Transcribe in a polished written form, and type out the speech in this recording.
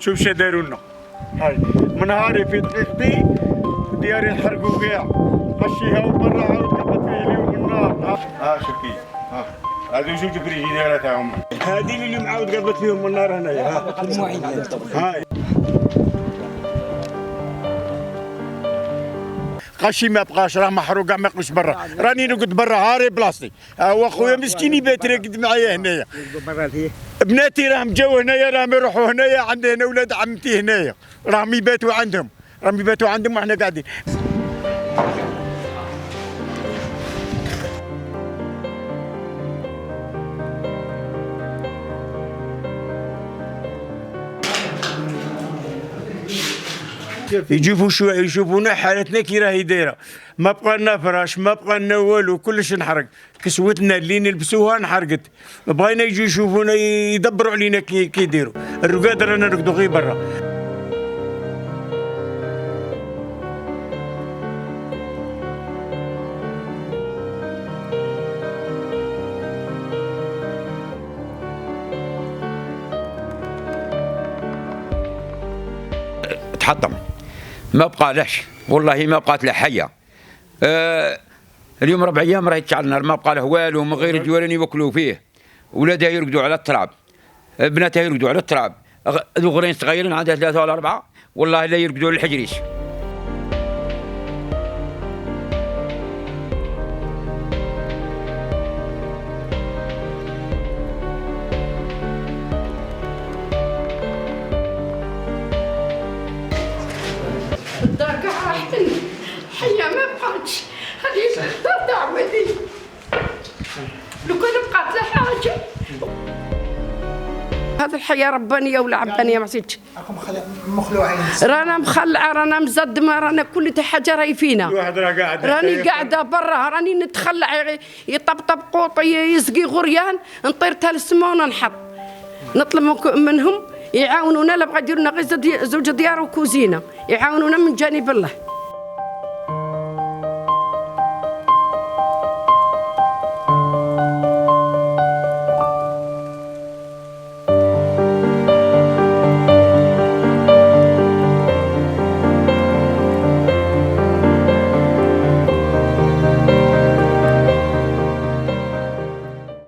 شوف شو داروا لنا. هاي من نهاري في دقيقتي دياري نحرقوا كاع غشيها وبرا عاود كبت فيه اليوم النار. شوفي هذو جوج فريجيديرات تاعهم، هذه اللي اليوم عاود قبت فيهم النار هنايا. هاي غشي ما بقاش، راه محروق كاع ما يقلش برا، راني نقعد برا هاري بلاصتي. واخويا مسكين يبات راقد معايا هنايا. بناتي راهم جاو هنايا، راهم يروحوا هنايا، عندي هنا ولاد عمتي هنايا راهم يباتوا عندهم، وحنا قاعدين. يشوفونا حالتنا كي راهي دايره، ما بقى لنا فراش، ما بقى لنا والو، كلش انحرق، كسوتنا اللي نلبسوها انحرقت، بغينا يجوا يشوفونا يدبروا علينا كي يديروا، الرقاد رانا نرقدوا غير برا. تحطم ما بقى لهش، والله ما بقات له حيه. اليوم 4 ايام راهي تشعل النار، ما بقى له والو، من غير الجوارين يوكلوا فيه، ولادها يرقدوا على التراب، بناتها يرقدوا على التراب، ذو غرين صغيرين عندها 3 ولا 4 والله لا يرقدوا للحجريش. الدار كاع راحت لنا، حية ما بقاتش، هذه الدار دعوتي لو كان بقات لها حاجة. هذه الحياة ربانية ولا عبانية ما عرفتش. مخلوعين، رانا مخلعة، رانا مزدمة، رانا كل حاجة راهي فينا. راني قاعدة برا، راني نتخلع، يطبطب قوطي، يسقي غريان، نطير تال السما وننحط. نطلب منهم يعاونونا، لا بغا يديرونا غير زوج ديار وكوزينة، يعاونونا من جانب الله.